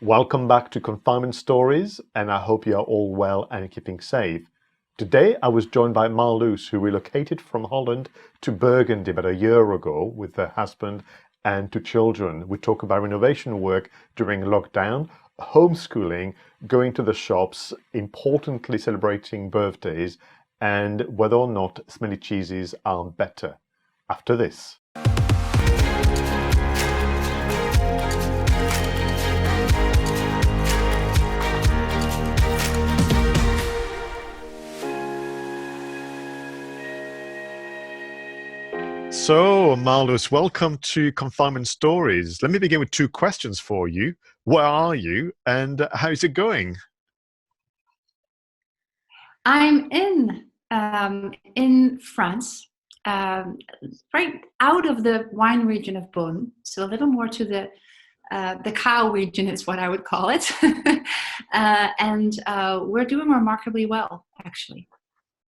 Welcome back to Confinement Stories, and I hope you are all well and keeping safe. Today, I was joined by Marloes, who relocated from Holland to Burgundy about a year ago with her husband and two children. We talk about renovation work during lockdown, homeschooling, going to the shops, importantly celebrating birthdays, and whether or not smelly cheeses are better. After this. So, Marloes, welcome to Confinement Stories. Let me begin with two questions for you. Where are you and how's it going? I'm in France, right out of the wine region of Beaune, so a little more to the cow region is what I would call it, and we're doing remarkably well. Actually,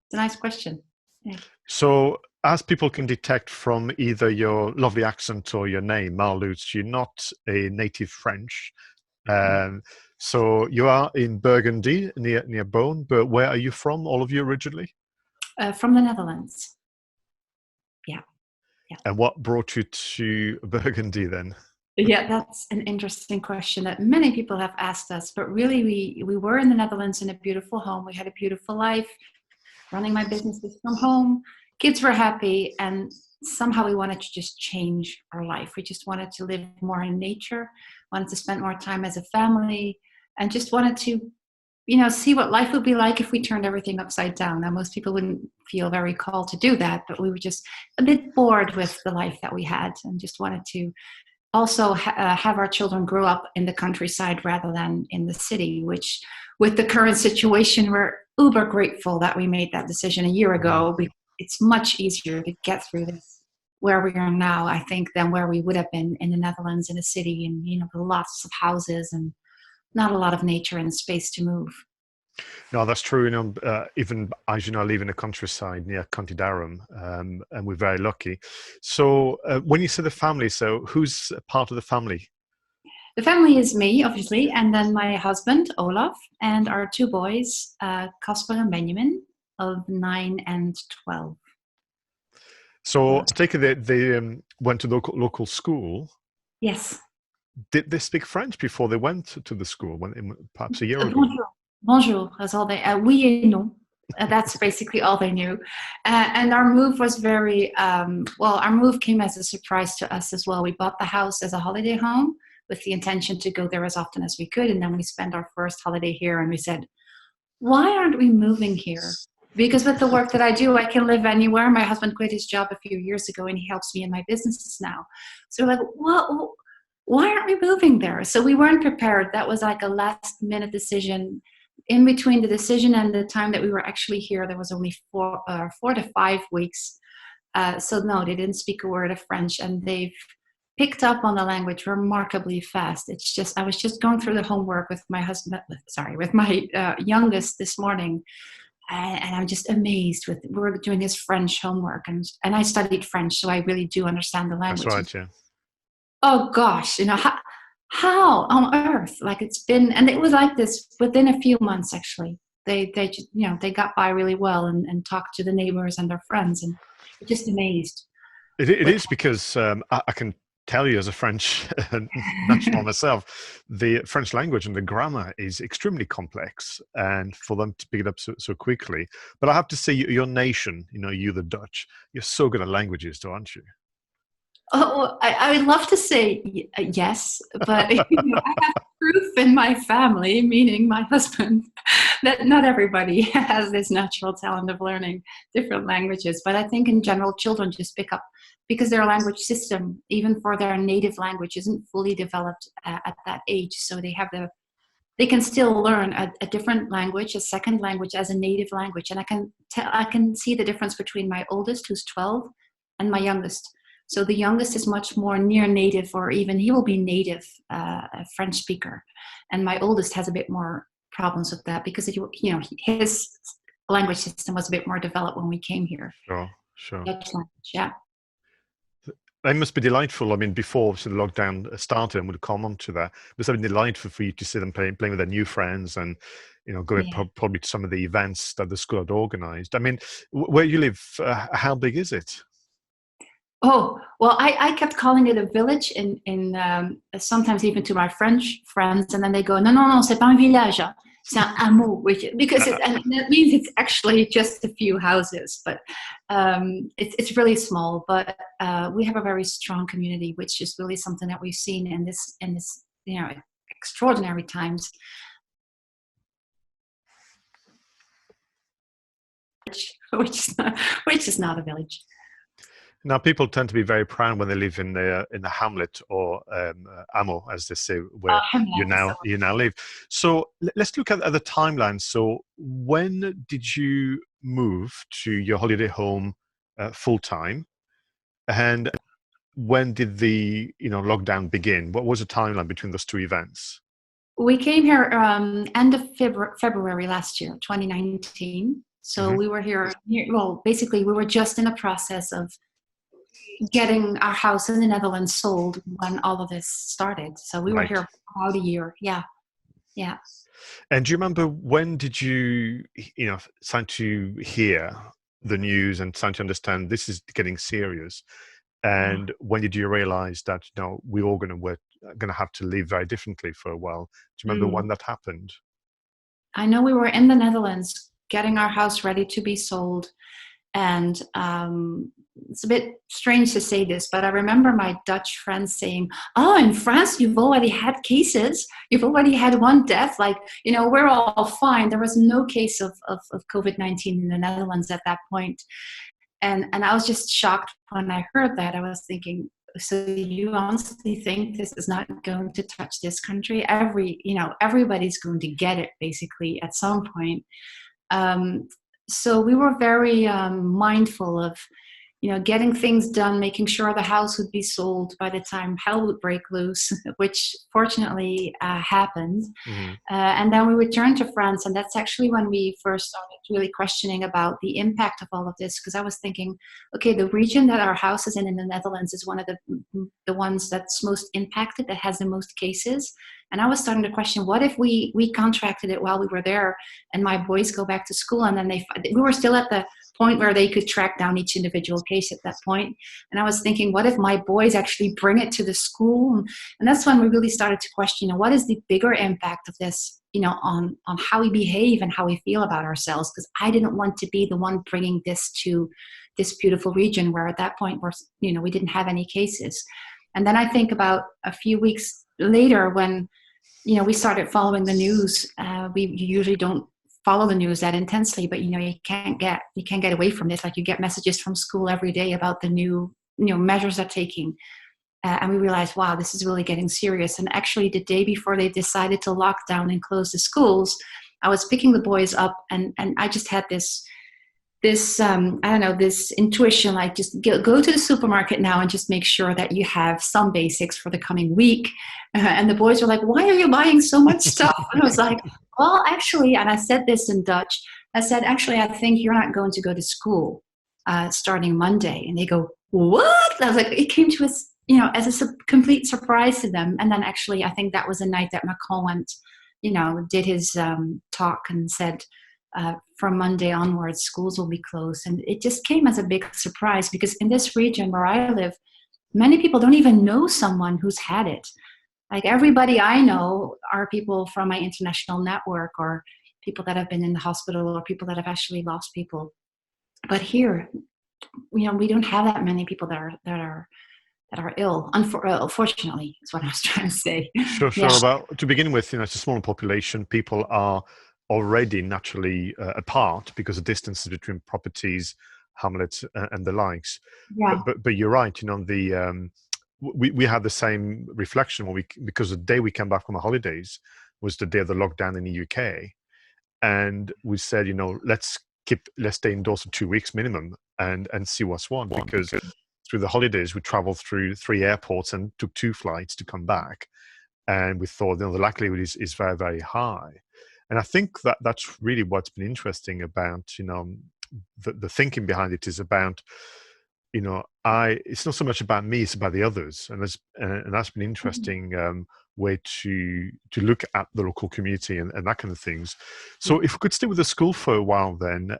it's a nice question. Yeah. So, as people can detect from either your lovely accent or your name, Marloes, you're not a native French. Um, so you are in Burgundy, near Beaune, but where are you from, all of you originally? From the Netherlands. Yeah, yeah. And what brought you to Burgundy then? Yeah, that's an interesting question that many people have asked us. But really, we were in the Netherlands in a beautiful home. We had a beautiful life, running my businesses from home. Kids were happy, and somehow we wanted to just change our life. We just wanted to live more in nature, wanted to spend more time as a family, and just wanted to, see what life would be like if we turned everything upside down. Now, most people wouldn't feel very called to do that, but we were just a bit bored with the life that we had and just wanted to also have our children grow up in the countryside rather than in the city, which with the current situation, we're uber grateful that we made that decision a year Mhm. ago. It's much easier to get through this where we are now, I think, than where we would have been in the Netherlands in a city and, with lots of houses and not a lot of nature and space to move. No, that's true. Even as you know, I live in the countryside near County Durham, and we're very lucky. So, when you say the family, so who's a part of the family? The family is me, obviously, and then my husband, Olaf, and our two boys, Casper and Benjamin, of 9 and 12. So, Yeah. I take it they went to local school. Yes. Did they speak French before they went to the school, perhaps a year ago? Bonjour. Bonjour. That's all they. Oui et non. That's basically all they knew. And our move was very well. Our move came as a surprise to us as well. We bought the house as a holiday home with the intention to go there as often as we could, and then we spent our first holiday here. And we said, why aren't we moving here? Because with the work that I do, I can live anywhere. My husband quit his job a few years ago and he helps me in my businesses now. So we're like, well, why aren't we moving there? So we weren't prepared. That was like a last minute decision. In between the decision and the time that we were actually here, there was only 4 to 5 weeks. So no, they didn't speak a word of French, and they've picked up on the language remarkably fast. It's just I was just going through the homework with my husband, sorry, with my youngest this morning, and I'm just amazed with we're doing his French homework, and I studied French, so I really do understand the That's language. right, yeah. Oh gosh, how on earth? Like it's been, and it was like this within a few months actually. They just, they got by really well and talked to the neighbors and their friends, and just amazed It with. is because I can tell you as a French national myself, the French language and the grammar is extremely complex, and for them to pick it up so quickly. But I have to say, your nation, you the Dutch, you're so good at languages, aren't you? Oh, I would love to say yes, but I have proof in my family, meaning my husband, that not everybody has this natural talent of learning different languages. But I think in general, children just pick up because their language system, even for their native language, isn't fully developed at that age. So they can still learn a different language, a second language as a native language. And I can see the difference between my oldest, who's 12, and my youngest. So the youngest is much more near native, or even he will be native a French speaker, and my oldest has a bit more problems with that because his language system was a bit more developed when we came here. Sure, sure. Dutch language, yeah. It must be delightful. I mean, before obviously the lockdown started, and we'll come on to that, it must have been delightful for you to see them playing with their new friends and, going Yeah. probably to some of the events that the school had organized. I mean, where you live, how big is it? Oh, well, I kept calling it a village sometimes even to my French friends, and then they go, non, non, non, c'est pas un village, hein. C'est un hameau, because and that means it's actually just a few houses, but it's really small. But we have a very strong community, which is really something that we've seen in this extraordinary times. Which is not a village. Now, people tend to be very proud when they live in the hamlet or amo, as they say, where you now live. So let's look at the timeline. So when did you move to your holiday home full time, and when did the lockdown begin? What was the timeline between those two events? We came here end of February last year, 2019. So Hmm. we were here. Well, basically, we were just in the process of getting our house in the Netherlands sold when all of this started. So we were Right. here for about a year. Yeah. Yeah. And do you remember when did you, start to hear the news and start to understand this is getting serious? And when did you realize that, we're all going to have to live very differently for a while? Do you remember when that happened? I know we were in the Netherlands getting our house ready to be sold. And it's a bit strange to say this, but I remember my Dutch friends saying, "Oh, in France, you've already had cases. You've already had one death. Like, we're all fine." There was no case of COVID-19 in the Netherlands at that point. And I was just shocked when I heard that. I was thinking, so you honestly think this is not going to touch this country? Everybody's going to get it basically at some point. So we were very mindful of, getting things done, making sure the house would be sold by the time hell would break loose, which fortunately happened. Hmm. And then we returned to France, and that's actually when we first started really questioning about the impact of all of this. Because I was thinking, okay, the region that our house is in the Netherlands is one of the ones that's most impacted, that has the most cases. And I was starting to question, what if we contracted it while we were there, and my boys go back to school, and then we were still at the point where they could track down each individual case at that point. And I was thinking, what if my boys actually bring it to the school? And that's when we really started to question, what is the bigger impact of this, on how we behave and how we feel about ourselves? Because I didn't want to be the one bringing this to this beautiful region where at that point we didn't have any cases. And then I think about a few weeks later when, we started following the news. We usually don't follow the news that intensely, but you can't get away from this. Like, you get messages from school every day about the new measures they're taking, and we realized, wow, this is really getting serious. And actually, the day before they decided to lock down and close the schools, I was picking the boys up, and I just had this I don't know, this intuition, like, just go to the supermarket now and just make sure that you have some basics for the coming week. And the boys were like, "Why are you buying so much stuff?" And I was like, "Well, actually," and I said this in Dutch, I said, "Actually, I think you're not going to go to school starting Monday." And they go, "What?" I was like, it came to us, as a complete surprise to them. And then actually, I think that was the night that Macron went, did his talk and said, from Monday onwards, schools will be closed. And it just came as a big surprise, because in this region where I live, many people don't even know someone who's had it. Like, everybody I know are people from my international network, or people that have been in the hospital, or people that have actually lost people. But here, we don't have that many people that are ill. Unfortunately, is what I was trying to say. Sure, Yeah. sure. Well, to begin with, it's a smaller population. People are already naturally apart because of distances between properties, hamlets, and the likes. Yeah. But you're right. We had the same reflection because the day we came back from our holidays was the day of the lockdown in the UK, and we said, let's stay indoors for 2 weeks minimum and see what's what, because through the holidays we traveled through 3 airports and took 2 flights to come back, and we thought, the likelihood is very, very high. And I think that's really what's been interesting about, the thinking behind it is about it's not so much about me, it's about the others, and that's been interesting way to look at the local community and that kind of things. So if we could stay with the school for a while, then.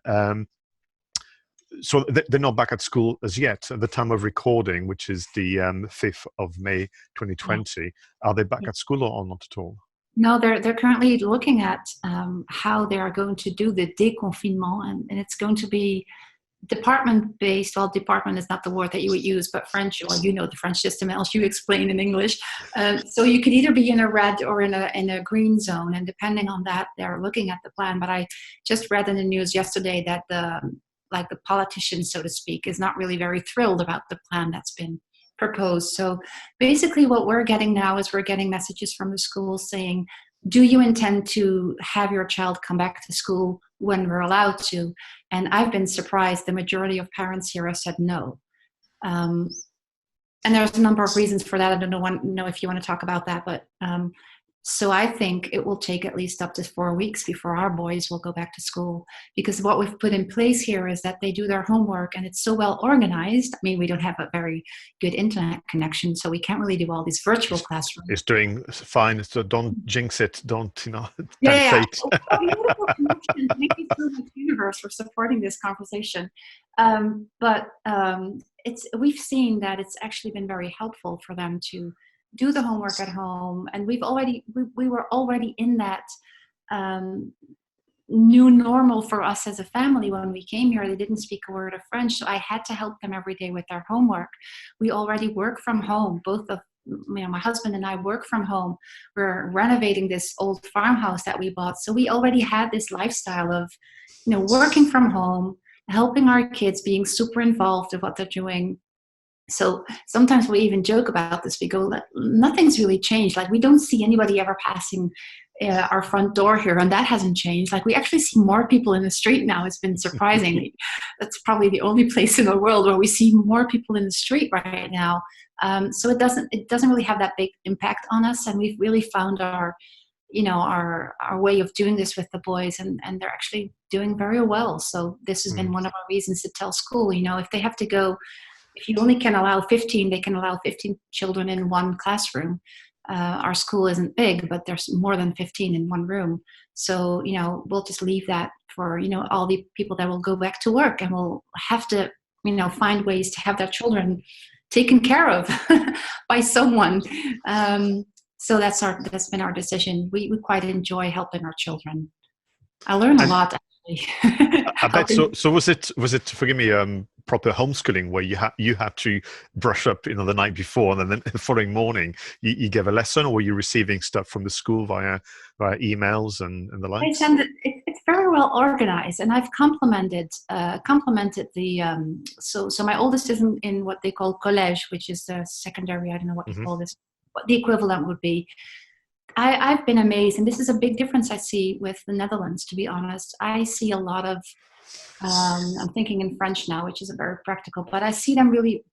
So they're not back at school as yet at the time of recording, which is the 5th of May 2020. Are they back at school or not at all? No, they're currently looking at how they are going to do the déconfinement, and it's going to be department based. Well, department is not the word that you would use, but French, or the French system, else you explain in English. So you could either be in a red or in a green zone, and depending on that, they're looking at the plan. But I just read in the news yesterday that the politician, so to speak, is not really very thrilled about the plan that's been proposed. So basically what we're getting now is we're getting messages from the schools saying, do you intend to have your child come back to school when we're allowed to? And I've been surprised. The majority of parents here have said no. And there's a number of reasons for that. I don't know if you want to talk about that, but so I think it will take at least up to 4 weeks before our boys will go back to school, because what we've put in place here is that they do their homework and it's so well organized. I mean, we don't have a very good internet connection, so we can't really do all these virtual classrooms. It's doing fine, so don't jinx it. Don't, tempt fate. Beautiful connection. Thank you so much, Universe, for supporting this conversation. But we've seen that it's actually been very helpful for them to do the homework at home, and we were already in that new normal for us as a family. When we came here, they didn't speak a word of French, so I had to help them every day with their homework. We already work from home. Both of my husband and I work from home. We're renovating this old farmhouse that we bought, so we already had this lifestyle of working from home, helping our kids, being super involved in what they're doing. So sometimes we even joke about this. We go, nothing's really changed. Like, we don't see anybody ever passing our front door here, and that hasn't changed. Like, we actually see more people in the street now. It's been surprising. That's probably the only place in the world where we see more people in the street right now. So it doesn't really have that big impact on us, and we've really found our way of doing this with the boys, and they're actually doing very well. So this has been one of our reasons to tell school, if they have to go. If you only can allow 15, they can allow 15 children in one classroom. Our school isn't big, but there's more than 15 in one room. So, we'll just leave that for, all the people that will go back to work, and we'll have to, find ways to have their children taken care of by someone. So that's been our decision. We quite enjoy helping our children. I learn a lot, actually. I bet. So was it, forgive me, proper homeschooling where you had to brush up, the night before, and then the following morning you gave a lesson, or were you receiving stuff from the school via emails and the like? It's very well organized, and I've complimented the. So my oldest is in what they call collège, which is the secondary. I don't know what you call this. What the equivalent would be. I've been amazed, and this is a big difference I see with the Netherlands, to be honest. I see a lot of, I'm thinking in French now, which is very practical, but I see them really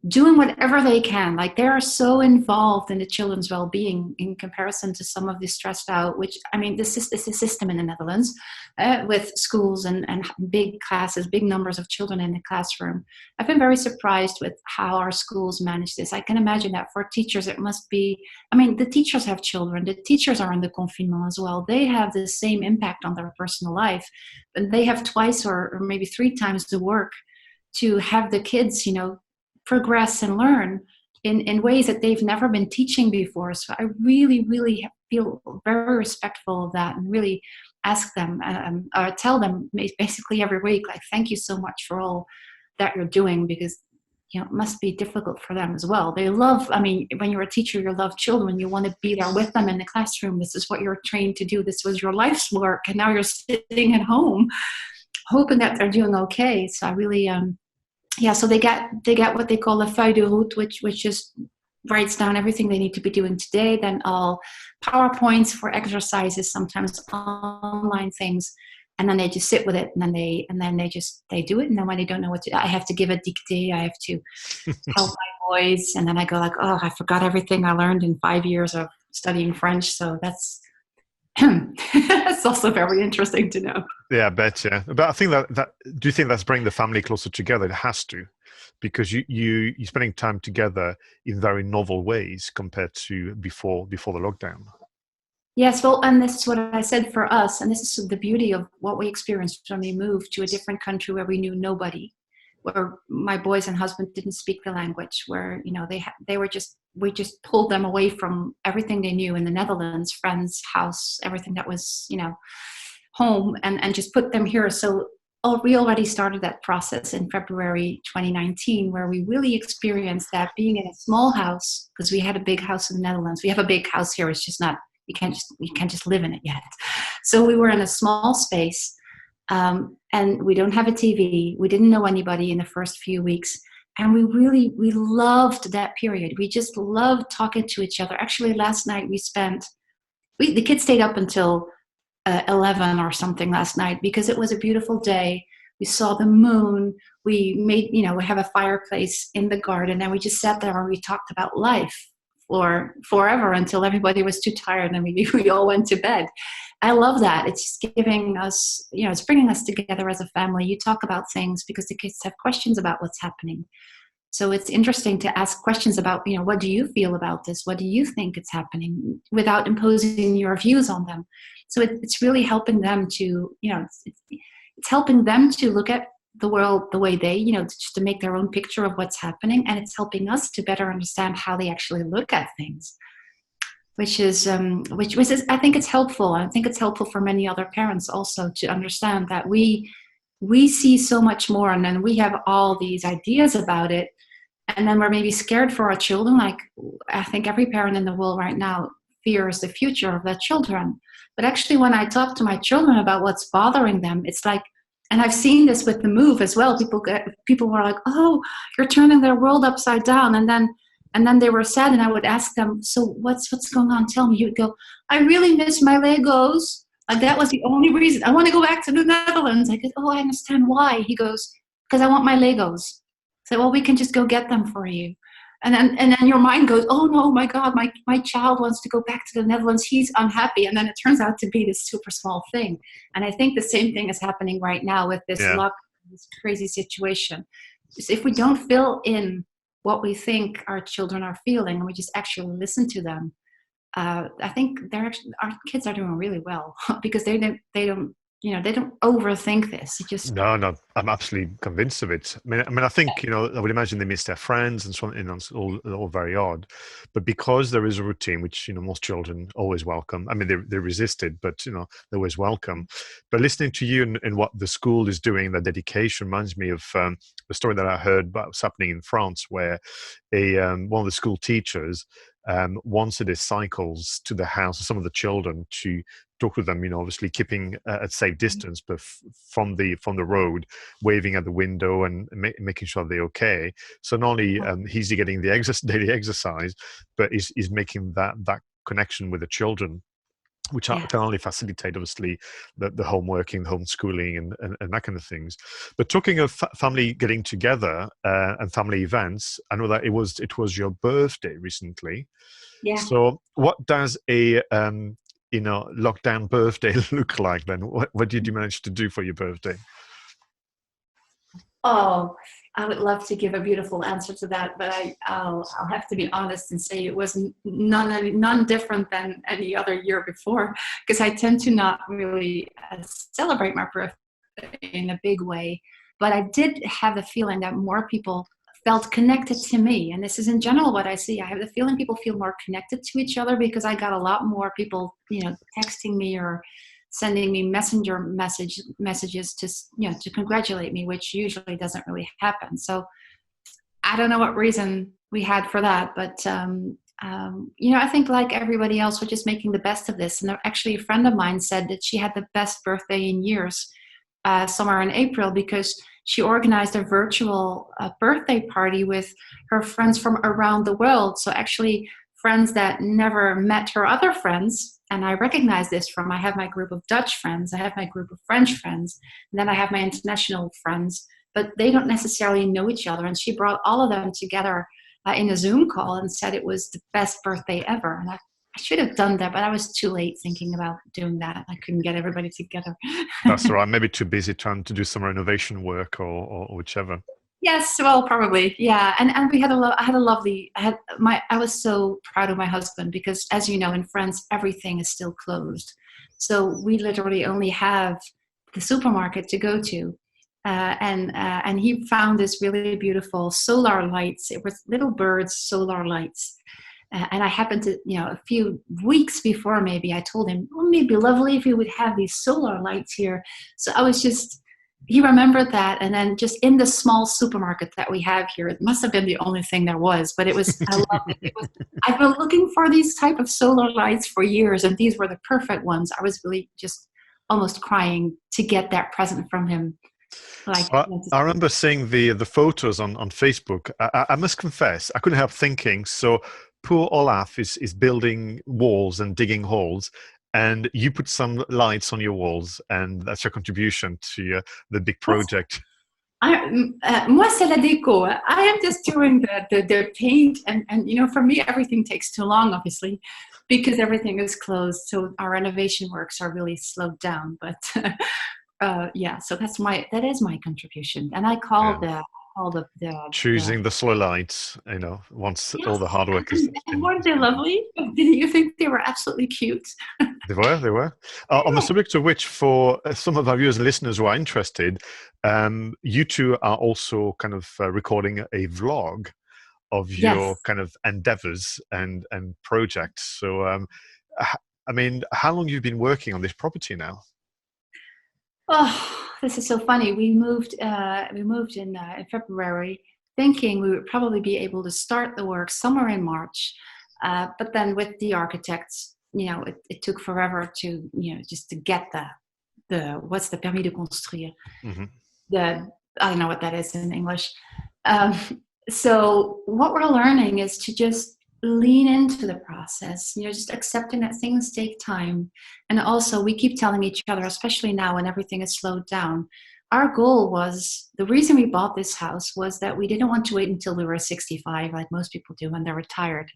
doing whatever they can. Like, they are so involved in the children's well-being in comparison to some of the stressed out, which, I mean, this is a system in the Netherlands with schools and big classes, big numbers of children in the classroom. I've been very surprised with how our schools manage this. I can imagine that for teachers, it must be, the teachers have children. The teachers are in the confinement as well. They have the same impact on their personal life, and they have twice or maybe 3 times the work to have the kids, progress and learn in ways that they've never been teaching before. So I really, really feel very respectful of that, and really ask them, or tell them basically every week, like, thank you so much for all that you're doing, because it must be difficult for them as well. They love, when you're a teacher, you love children. You want to be there with them in the classroom. This is what you're trained to do. This was your life's work, and now you're sitting at home hoping that they're doing okay. So I really so they get what they call a feuille de route, which just writes down everything they need to be doing today. Then all PowerPoints for exercises, sometimes online things, and then they just sit with it, and then they do it. And then when they don't know what to, I have to give a dictée. I have to help my boys, and then I go like, oh, I forgot everything I learned in 5 years of studying French. So It's also very interesting to know. Yeah, I bet. Yeah, but I think that do you think that's bringing the family closer together? It has to, because you're spending time together in very novel ways compared to before the lockdown. Yes, well, and this is what I said for us, and this is the beauty of what we experienced when we moved to a different country where we knew nobody, where my boys and husband didn't speak the language, where they were just we just pulled them away from everything they knew in the Netherlands, friends, house, everything that was home, and just put them here. So we already started that process in February 2019, where we really experienced that being in a small house, because we had a big house in the Netherlands. We have a big house here. It's just not you can't just live in it yet. So we were in a small space, and we don't have a TV. We didn't know anybody in the first few weeks, and we loved that period. We just loved talking to each other. Actually, last night the kids stayed up until 11 or something last night because it was a beautiful day. We saw the moon. We made, we have a fireplace in the garden, and we just sat there and we talked about life for forever until everybody was too tired and we all went to bed. I love that. It's just giving us, it's bringing us together as a family. You talk about things because the kids have questions about what's happening. So it's interesting to ask questions about, what do you feel about this? What do you think is happening, without imposing your views on them? So it's really helping them to, it's helping them to look at the world the way they, just to make their own picture of what's happening. And it's helping us to better understand how they actually look at things, which is, I think it's helpful. I think it's helpful for many other parents also to understand that we see so much more, and then we have all these ideas about it. And then we're maybe scared for our children. Like, I think every parent in the world right now fears the future of their children. But actually, when I talk to my children about what's bothering them, it's like, and I've seen this with the move as well. People were like, "Oh, you're turning their world upside down." And then they were sad, and I would ask them, "So what's going on? Tell me." He would go, "I really miss my Legos. Like, that was the only reason. I want to go back to the Netherlands." I go, "Oh, I understand why." He goes, "Because I want my Legos." I said, "Well, we can just go get them for you." And then your mind goes, "Oh no, my God, my child wants to go back to the Netherlands. He's unhappy." And then it turns out to be this super small thing. And I think the same thing is happening right now with this Yeah. this crazy situation. Just if we don't fill in what we think our children are feeling, and we just actually listen to them, I think our kids are doing really well because they don't overthink this. It just No, no, I'm absolutely convinced of it. I think, I would imagine they miss their friends and so on, it's all very odd. But because there is a routine, which, most children always welcome. I mean, they resist it, but, they're always welcome. But listening to you and what the school is doing, the dedication, reminds me of the story that I heard about what's happening in France, where one of the school teachers wanted his cycles to the house of some of the children to talk with them, obviously keeping at safe distance, but from the road, waving at the window and making sure they're okay. So not only he's getting the daily exercise, but he's making that connection with the children, which yeah. can only facilitate, obviously, the homeworking, the homeschooling, and that kind of things. But talking of family getting together and family events, I know that it was your birthday recently. Yeah. So what does a lockdown birthday look like then? What did you manage to do for your birthday? Oh, I would love to give a beautiful answer to that, but I'll have to be honest and say it was none different than any other year before, because I tend to not really celebrate my birthday in a big way. But I did have the feeling that more people felt connected to me, and this is in general what I see. I have the feeling people feel more connected to each other because I got a lot more people, texting me or sending me messenger messages to congratulate me, which usually doesn't really happen. So I don't know what reason we had for that, but I think like everybody else, we're just making the best of this. And actually, a friend of mine said that she had the best birthday in years, somewhere in April, because she organized a virtual birthday party with her friends from around the world. So actually, friends that never met her other friends. And I recognize this I have my group of Dutch friends, I have my group of French friends, and then I have my international friends, but they don't necessarily know each other. And she brought all of them together in a Zoom call and said it was the best birthday ever. And I I should have done that, but I was too late thinking about doing that. I couldn't get everybody together. That's all right. Maybe too busy trying to do some renovation work or whichever. Yes, well, probably, yeah. And we had I had a lovely. I was so proud of my husband because, as you know, in France, everything is still closed. So we literally only have the supermarket to go to, and he found this really beautiful solar lights. It was little birds, solar lights. And I happened to, a few weeks before, maybe I told him, "Wouldn't it be lovely if we would have these solar lights here?" So I was just he remembered that, and then just in the small supermarket that we have here, it must have been the only thing there was, but I love it. I've been looking for these type of solar lights for years, and these were the perfect ones. I was really just almost crying to get that present from him. Like, So I remember seeing the photos on Facebook. I must confess, I couldn't help thinking. So poor Olaf is building walls and digging holes, and you put some lights on your walls, and that's your contribution to the big project. Moi, c'est la déco. I am just doing the paint, and for me, everything takes too long, obviously, because everything is closed. So our renovation works are really slowed down. But yeah, so that is my contribution, and I call Yeah. the Choosing the slow lights, once yes, all the hard work is weren't they lovely? Didn't you think they were absolutely cute? They were. On the subject of which, for some of our viewers and listeners who are interested, you two are also kind of recording a vlog of your Yes. kind of endeavors and projects. So, I mean, how long have you been working on this property now? Oh, this is so funny. We moved. We moved in February, thinking we would probably be able to start the work somewhere in March. But then with the architects, it took forever to, just to get the what's the permis de construire. Hmm. The I don't know what that is in English. Um, so what we're learning is to just lean into the process, just accepting that things take time. And also we keep telling each other, especially now when everything is slowed down, our goal was, the reason we bought this house was that we didn't want to wait until we were 65, like most people do when they're retired,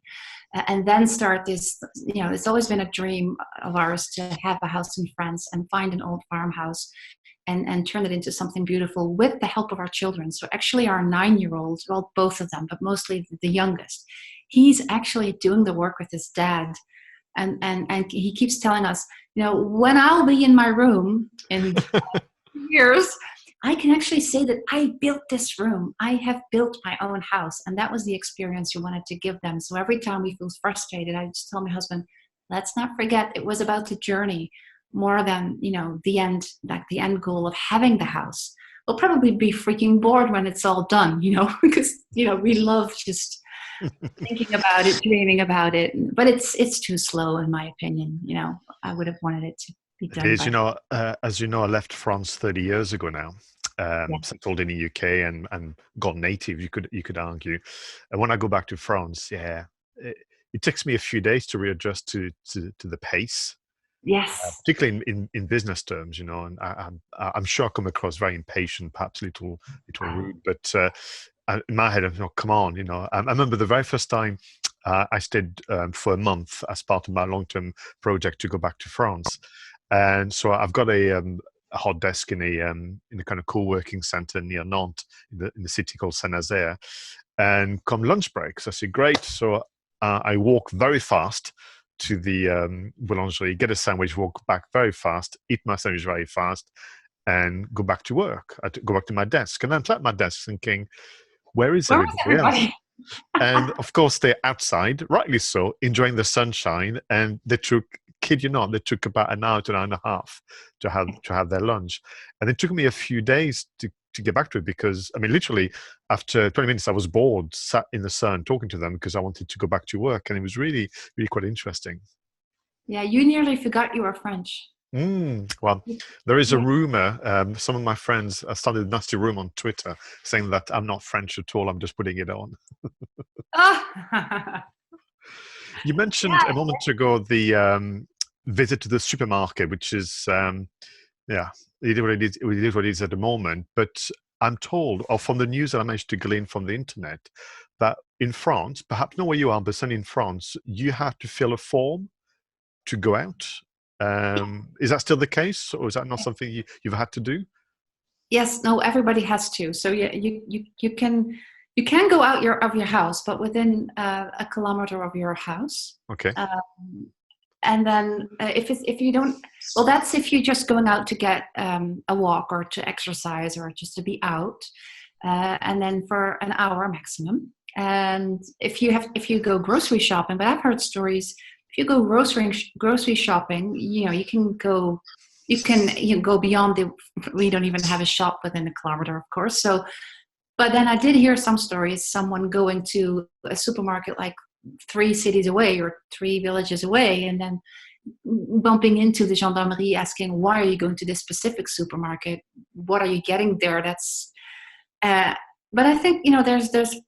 and then start this. It's always been a dream of ours to have a house in France and find an old farmhouse and turn it into something beautiful with the help of our children. So actually our 9-year-old, well, both of them, but mostly the youngest, he's actually doing the work with his dad. And he keeps telling us, when I'll be in my room in years, I can actually say that I built this room. I have built my own house. And that was the experience we wanted to give them. So every time we feel frustrated, I just tell my husband, let's not forget it was about the journey more than, the end, like the end goal of having the house. We'll probably be freaking bored when it's all done, because, we love just thinking about it, dreaming about it. But it's too slow, in my opinion. I would have wanted it to be It done is, by. as you know, I left France 30 years ago now, Yeah. settled in the UK and gone native, you could argue. And when I go back to France, yeah, it takes me a few days to readjust to the pace, Yes. particularly in business terms, and I'm sure I come across very impatient, perhaps a little rude, but in my head, I'm come on, I remember the very first time I stayed for a month as part of my long-term project to go back to France. And so I've got a hot desk in a kind of co-working center near Nantes, in the city called Saint-Nazaire. And come lunch breaks, I said, great. So I walk very fast to the boulangerie, get a sandwich, walk back very fast, eat my sandwich very fast, and go back to work. Go back to my desk. And I'm at my desk thinking, where is Where was everybody else? everybody? And of course, they're outside, rightly so, enjoying the sunshine. And kid you not, they took about an hour to an hour and a half to have their lunch. And it took me a few days to get back to it because, I mean, literally after 20 minutes, I was bored, sat in the sun talking to them because I wanted to go back to work. And it was really, really quite interesting. Yeah, you nearly forgot you were French. Well, there is a Yeah. rumor. Some of my friends started a nasty rumor on Twitter saying that I'm not French at all. I'm just putting it on. Ah. You mentioned a Yeah. moment ago the visit to the supermarket, which is, yeah, it is what it is. It is what it is at the moment. But I'm told, or from the news that I managed to glean from the internet, that in France, perhaps not where you are, but certainly in France, you have to fill a form to go out. Is that still the case, or is that not something you've had to do? Yes, no, everybody has to. So yeah, you can go out of your house, but within a kilometer of your house. Okay. And then if you don't, well, that's if you're just going out to get a walk or to exercise or just to be out, and then for an hour maximum. And if you go grocery shopping, but I've heard stories. If you go grocery shopping, you can go. You go beyond the. We don't even have a shop within a kilometer, of course. So, but then I did hear some stories. Someone going to a supermarket like 3 cities away or 3 villages away, and then bumping into the gendarmerie asking, why are you going to this specific supermarket? What are you getting there? That's uh, but I think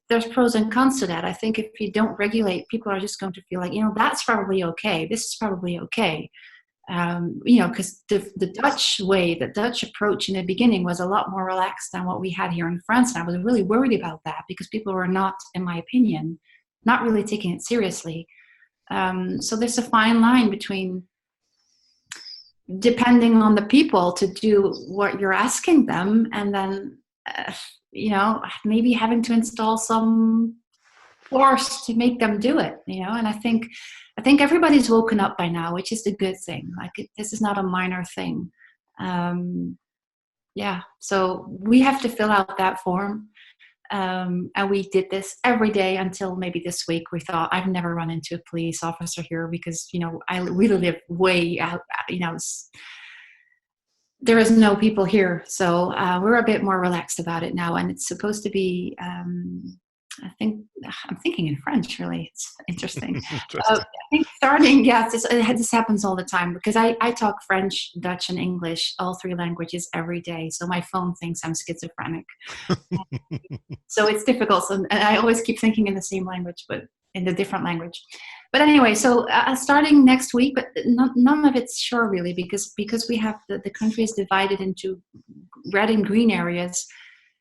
there's pros and cons to that. I think if you don't regulate, people are just going to feel like, that's probably okay, this is probably okay. Because the Dutch way, the Dutch approach in the beginning was a lot more relaxed than what we had here in France. And I was really worried about that because people were not, in my opinion, not really taking it seriously. So there's a fine line between depending on the people to do what you're asking them, and then, maybe having to install some force to make them do it. And I think everybody's woken up by now, which is a good thing. Like this is not a minor thing. Yeah, so we have to fill out that form. And we did this every day until maybe this week. We thought, I've never run into a police officer here because, I really live way out, there is no people here. So we're a bit more relaxed about it now. And it's supposed to be, I'm thinking in French, really. It's interesting. I think starting, this happens all the time because I talk French, Dutch, and English, all 3 languages every day. So my phone thinks I'm schizophrenic. So it's difficult. So, and I always keep thinking in the same language, but in the different language. But anyway, so starting next week, but none of it's sure really, because we have the country is divided into red and green areas.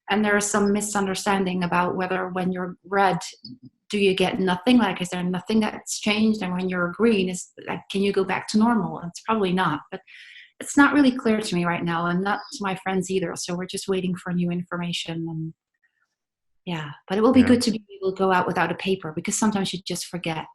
And there is some misunderstanding about whether when you're red, do you get nothing? Like, is there nothing that's changed? And when you're green, is like, can you go back to normal? And it's probably not, but it's not really clear to me right now, and not to my friends either. So we're just waiting for new information. And yeah, but it will be good to be able to go out without a paper, because sometimes you just forget,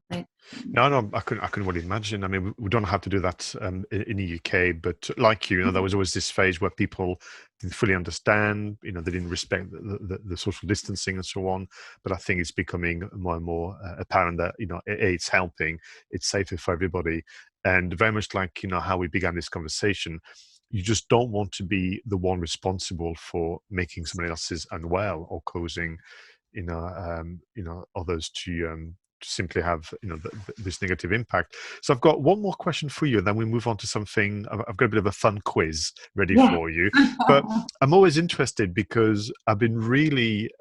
that. No, I couldn't really imagine. I mean, we don't have to do that in the UK, but like there was always this phase where people didn't fully understand, they didn't respect the social distancing and so on. But I think it's becoming more and more apparent that, it's helping, it's safer for everybody. And very much like, how we began this conversation, you just don't want to be the one responsible for making somebody else's unwell or causing, others to simply have this negative impact. So I've got one more question for you, and then we move on to something. I've got a bit of a fun quiz ready for you. But I'm always interested because I've been really,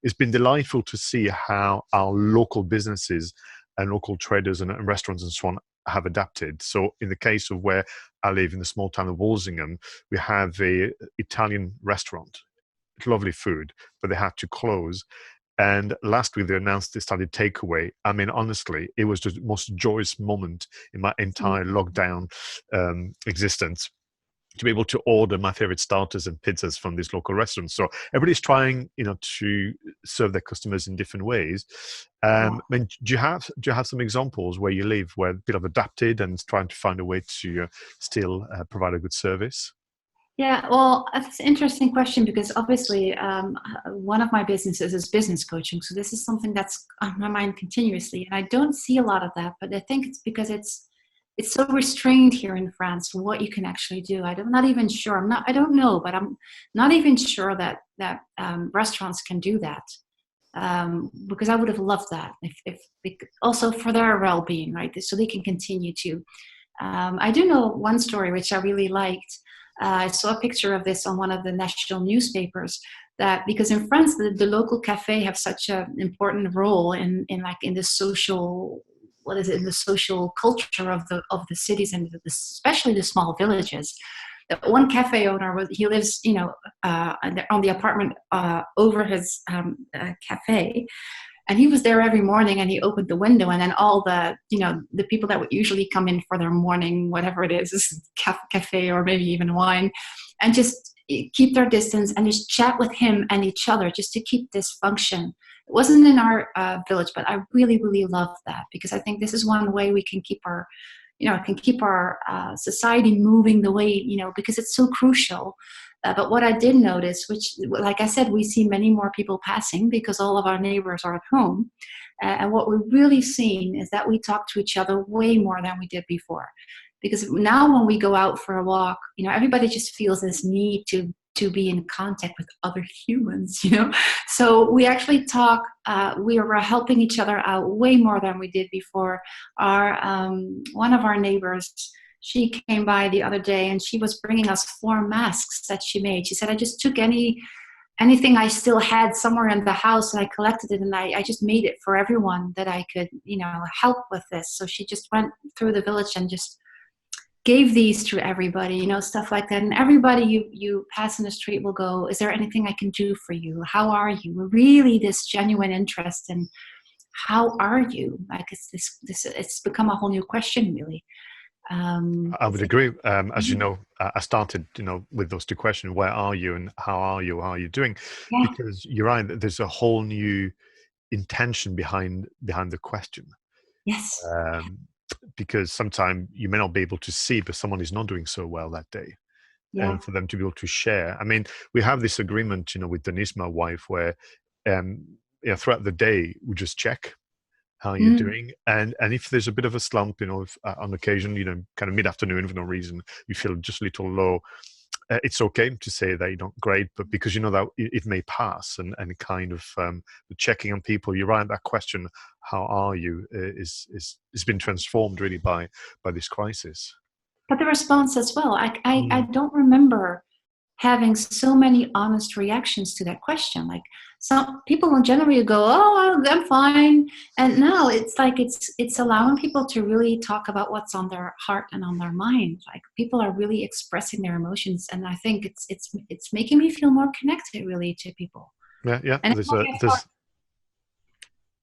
it's been delightful to see how our local businesses and local traders and restaurants and so on have adapted. So in the case of where I live in the small town of Walsingham, we have a Italian restaurant, lovely food, but they had to close. And last week they announced they started takeaway. I mean, honestly, it was the most joyous moment in my entire lockdown existence, to be able to order my favorite starters and pizzas from this local restaurant. So everybody's trying, to serve their customers in different ways. I mean, do you have some examples where you live where people have adapted and trying to find a way to still provide a good service? Yeah, well, that's an interesting question because obviously one of my businesses is business coaching. So this is something that's on my mind continuously. And I don't see a lot of that, but I think it's because it's so restrained here in France what you can actually do. I'm not even sure. I don't know, but I'm not even sure that restaurants can do that. Because I would have loved that if also for their well-being, right? So they can continue to. I do know one story which I really liked. I saw a picture of this on one of the national newspapers, that because in France the local cafe have such an important role in the social, in the social culture of the cities, and especially the small villages. one cafe owner he lives, on the apartment over his cafe. And he was there every morning, and he opened the window, and then all the people that would usually come in for their morning, whatever it is cafe or maybe even wine, and just keep their distance and just chat with him and each other, just to keep this function. It wasn't in our village, but I really, really love that, because I think this is one way we can keep our, society moving the way, because it's so crucial. But what I did notice, which, like I said, we see many more people passing because all of our neighbors are at home. And what we've really seen is that we talk to each other way more than we did before. Because now when we go out for a walk, everybody just feels this need to be in contact with other humans, So we actually talk, we were helping each other out way more than we did before. One of our neighbors, she came by the other day, and she was bringing us 4 masks that she made. She said, I just took anything I still had somewhere in the house, and I collected it, and I just made it for everyone that I could, help with this. So she just went through the village and just gave these to everybody, stuff like that. And everybody you pass in the street will go, is there anything I can do for you? How are you? Really, this genuine interest in how are you? Like, it's become a whole new question, really. I would agree. As you know, I started, with those 2 questions: where are you, and how are you? How are you doing? Yeah. Because you're right. There's a whole new intention behind the question. Yes. Because sometimes you may not be able to see, but someone is not doing so well that day, Yeah. and for them to be able to share. I mean, we have this agreement, with Denise, my wife, where, throughout the day we just check how you're doing, and if there's a bit of a slump, if, on occasion, kind of mid-afternoon for no reason, you feel just a little low, it's okay to say that you're not great, but because that it may pass, and kind of checking on people. You're right, that question, how are you, is been transformed really by this crisis. But the response as well. I don't remember having so many honest reactions to that question. Like, some people in general go, oh, I'm fine. And now it's like it's allowing people to really talk about what's on their heart and on their mind. Like, people are really expressing their emotions, and I think it's making me feel more connected, really, to people. Yeah. And There's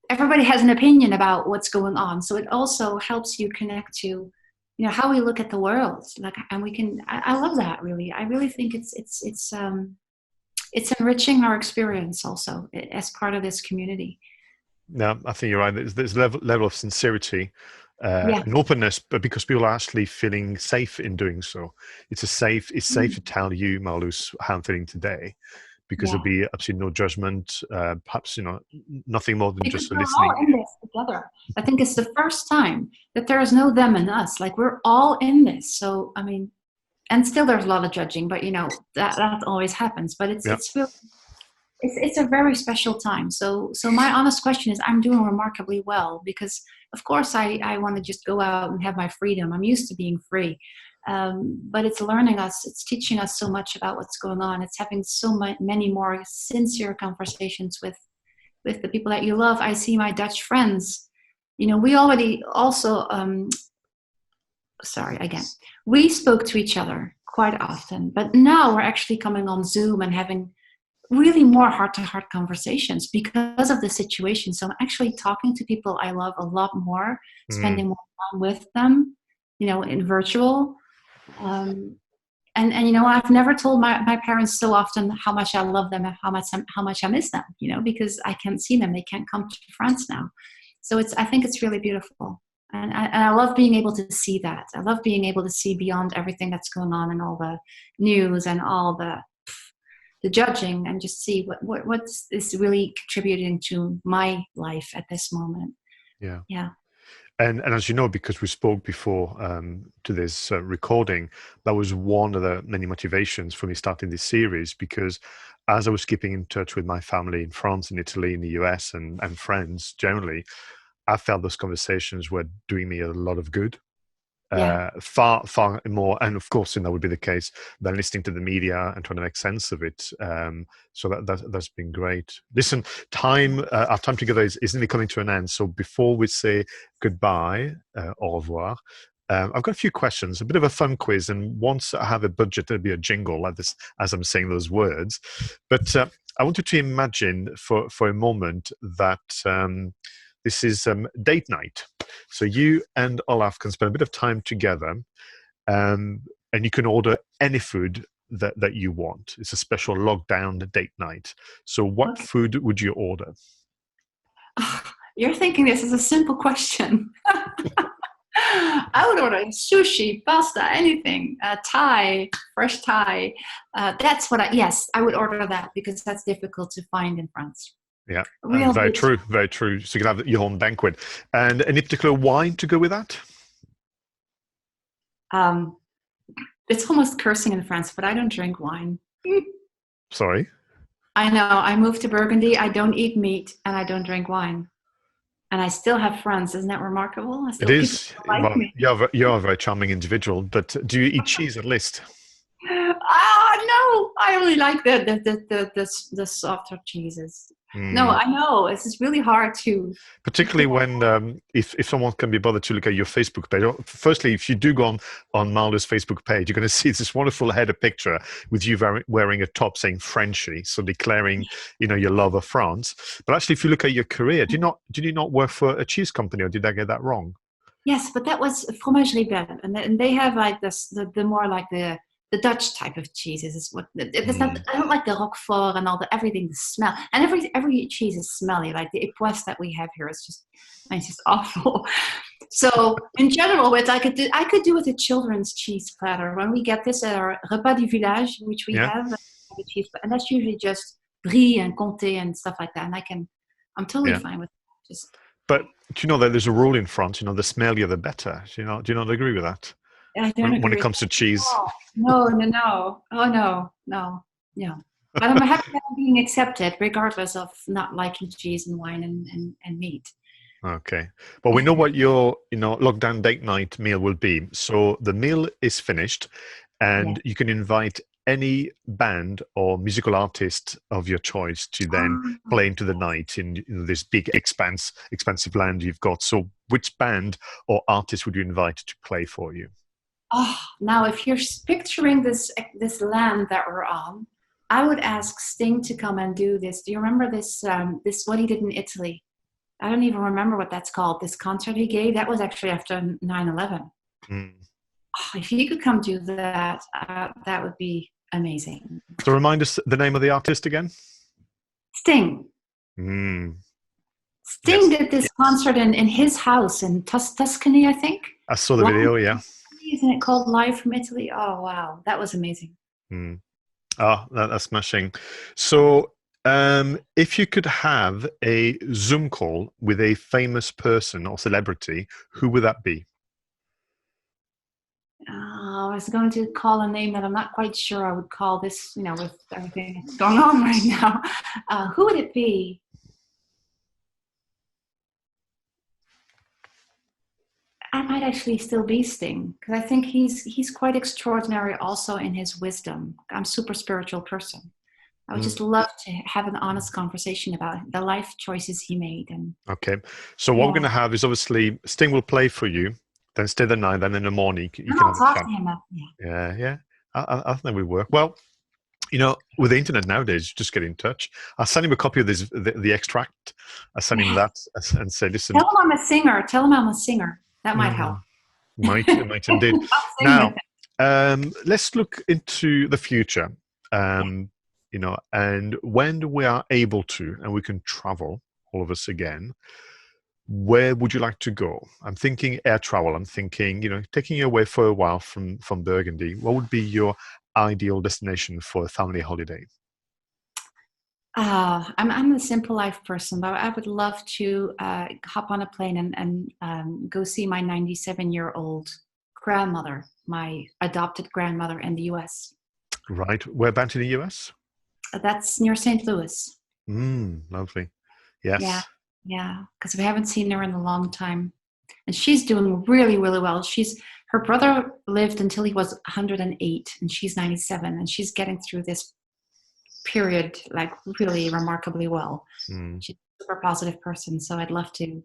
everybody has an opinion about what's going on, so it also helps you connect to how we look at the world. Like, and I love that, really. I really think it's enriching our experience also as part of this community. No, I think you're right. There's level of sincerity Yeah. and openness, but because people are actually feeling safe in doing so. It's safe to tell you, Marloes, how I'm feeling today, because Yeah. there'll be absolutely no judgment. Perhaps nothing more than Because just we're listening. all in this together. I think it's the first time that there is no them and us. Like, we're all in this. So, I mean, and still there's a lot of judging, but that always happens. But it's really, it's a very special time. So my honest question is, I'm doing remarkably well, because of course I want to just go out and have my freedom. I'm used to being free. But it's it's teaching us so much about what's going on. It's having so many more sincere conversations with the people that you love. I see my Dutch friends. We already also, we spoke to each other quite often, but now we're actually coming on Zoom and having really more heart-to-heart conversations because of the situation. So I'm actually talking to people I love a lot more, spending more time with them, in virtual. And I've never told my parents so often how much I love them and how much I miss them, because I can't see them. They can't come to France now. So I think it's really beautiful. And I love being able to see that. I love being able to see beyond everything that's going on and all the news and all the judging, and just see what's is really contributing to my life at this moment. Yeah. And as you know, because we spoke before to this recording, that was one of the many motivations for me starting this series, because as I was keeping in touch with my family in France and Italy, in the US, and friends generally, I felt those conversations were doing me a lot of good. Far more, and of course, that would be the case, than listening to the media and trying to make sense of it. So that's been great. Listen, our time together is nearly coming to an end. So before we say goodbye, au revoir, I've got a few questions, a bit of a fun quiz, and once I have a budget, there'll be a jingle like this as I'm saying those words. But I want you to imagine for a moment that this is date night. So you and Olaf can spend a bit of time together, and you can order any food that you want. It's a special lockdown date night. So what Okay. food would you order? You're thinking this is a simple question. I would order sushi, pasta, anything, Thai, fresh Thai. That's what yes, I would order that because that's difficult to find in France. Yeah, Real very good. true, very true. So you can have your own banquet. And any particular wine to go with that? Um, it's almost cursing in France, but I don't drink wine. Sorry? I know. I moved to Burgundy. I don't eat meat and I don't drink wine. And I still have friends. Isn't that remarkable? I It still people is. like Well, me. you're a very charming individual, but do you eat cheese at least? Ah, no, I really like the softer cheeses. No, Mm. I know this is really hard to Particularly fit. when if someone can be bothered to look at your Facebook page. Firstly, if you do go on Marloes' Facebook page, you're going to see this wonderful header picture with you wearing a top saying Frenchy, so declaring your love of France. But actually, if you look at your career, did you not work for a cheese company, or did I get that wrong? Yes, but that was fromage rebelle, and they have like this the more like the Dutch type of cheeses is what it's not. Mm. I don't like the Roquefort and all the everything the smell, and every cheese is smelly. Like the Epoisse that we have here is just it's just awful. So in general, what I could do with a children's cheese platter when we get this at our repas du village, which we Yeah, have a cheese, and that's usually just brie and comté and stuff like that, and I'm totally yeah. fine with that. Just But do you know that there's a rule in France? The smellier the better. Do you not agree with that? I don't When agree it with comes to cheese. oh, no, no, no. Oh, no, no, no. But I'm happy that I'm being accepted, regardless of not liking cheese and wine and meat. Okay. Well, we know what your, lockdown date night meal will be. So the meal is finished, Yeah. and you can invite any band or musical artist of your choice to then play into the night in, this big expansive land you've got. So which band or artist would you invite to play for you? Oh, now if you're picturing this land that we're on, I would ask Sting to come and do this. Do you remember this what he did in Italy? I don't even remember what that's called. This concert he gave that was actually after 9/11. Mm. Oh, if he could come do that, that would be amazing. So remind us the name of the artist again. Sting. Mm. Sting Yes, did this concert in his house in Tuscany, I think. I saw the Live video. from Yeah. Italy, isn't it called Live from Italy? Oh wow, that was amazing. Mm. Oh, that's smashing. So, if you could have a Zoom call with a famous person or celebrity, who would that be? I was going to call a name that I'm not quite sure I would call this, with everything that's going on right now. Who would it be? I might actually still be Sting because I think he's quite extraordinary also in his wisdom. I'm a super spiritual person. I would Mm. just love to have an honest conversation about the life choices he made. And Okay. So what we're yeah, going to have is obviously Sting will play for you, then stay the night, then in the morning you and can I'll have a talk chat. to him. Yeah. Yeah, yeah. I think we work well. With the internet nowadays, just get in touch. I'll send him a copy of the extract. I'll send him Yes. that and say, listen, Tell him I'm a singer. Tell him I'm a singer. That might help. mm, might indeed. I'll sing with Now, him. let's look into the future. Yeah. And when we are able to, and we can travel, all of us again, where would you like to go? I'm thinking air travel. I'm thinking, taking you away for a while from Burgundy. What would be your ideal destination for a family holiday? I'm a simple life person, but I would love to hop on a plane and go see my 97-year-old grandmother, my adopted grandmother in the U.S. Right. Whereabouts in the US? That's near St. Louis. Lovely. Yeah, Yes. yeah, because we haven't seen her in a long time, and she's doing really, really well. Her brother lived until he was 108, and she's 97, and she's getting through this period like really remarkably well. Mm. She's a super positive person, so I'd love to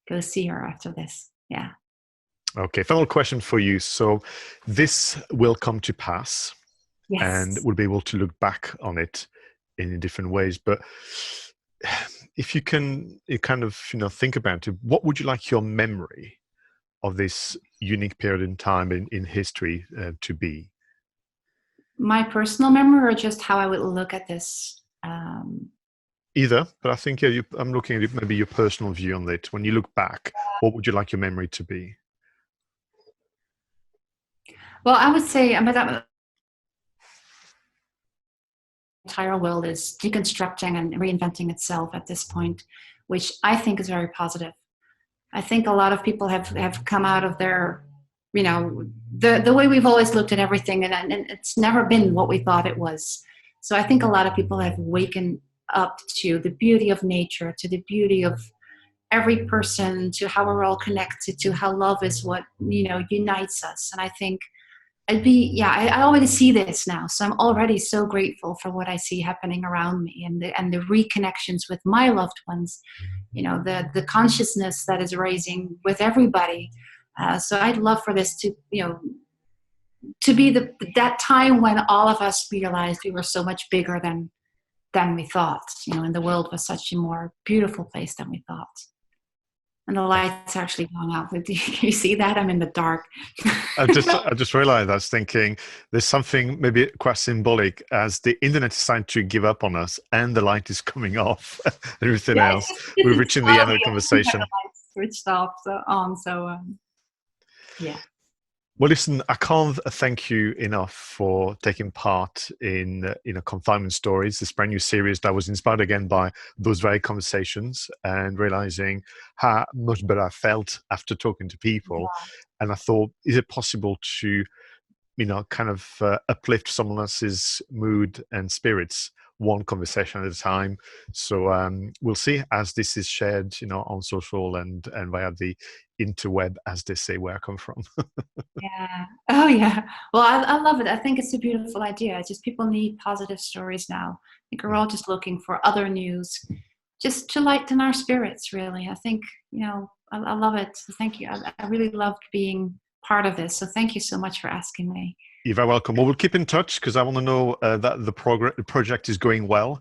go see her after this. Yeah. Okay, final question for you. So this will come to pass and Yes. we'll be able to look back on it in different ways. But if you can kind of, think about it, what would you like your memory of this unique period in time in history to be? My personal memory, or just how I would look at this? Either, but I think I'm looking at maybe your personal view on it. When you look back, what would you like your memory to be? Well, I would say, the entire world is deconstructing and reinventing itself at this point, which I think is very positive. I think a lot of people have come out of their, the way we've always looked at everything, and it's never been what we thought it was. So I think a lot of people have waken up to the beauty of nature, to the beauty of every person, to how we're all connected, to how love is what, unites us. And I think I already see this now. So I'm already so grateful for what I see happening around me, and the reconnections with my loved ones, the consciousness that is raising with everybody. So I'd love for this to, to be that time when all of us realized we were so much bigger than we thought, and the world was such a more beautiful place than we thought. And the lights are actually going out. Do you see that? I'm in the dark. I just realized I was thinking there's something maybe quite symbolic as the internet is starting to give up on us and the light is coming off and everything Yeah, else. We're reaching the end of the conversation. the lights switched off, so on. So yeah. Well, listen, I can't thank you enough for taking part in Confinement Stories, this brand new series that was inspired again by those very conversations and realizing how much better I felt after talking to people. And I thought, is it possible to, kind of uplift someone else's mood and spirits one conversation at a time? So we'll see as this is shared, on social and via the interweb, as they say, where I come from. Yeah. Oh, yeah. Well, I love it. I think it's a beautiful idea. It's just people need positive stories now. I think we're all just looking for other news, just to lighten our spirits, really. I think, I love it. So thank you. I really loved being part of this. So thank you so much for asking me. You're very welcome. Well, we'll keep in touch because I want to know that the project is going well.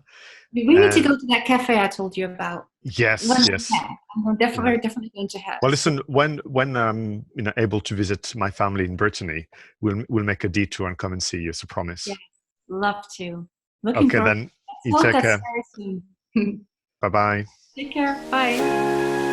We need to go to that cafe I told you about. When Yes, we yes. can. We're Yeah. definitely going to have. Well, listen, when I'm able to visit my family in Brittany, we'll make a detour and come and see you. It's a promise. Yes, love to. Looking Okay, forward. then Let's you hope take that's care. very soon. Bye bye. Take care. Bye.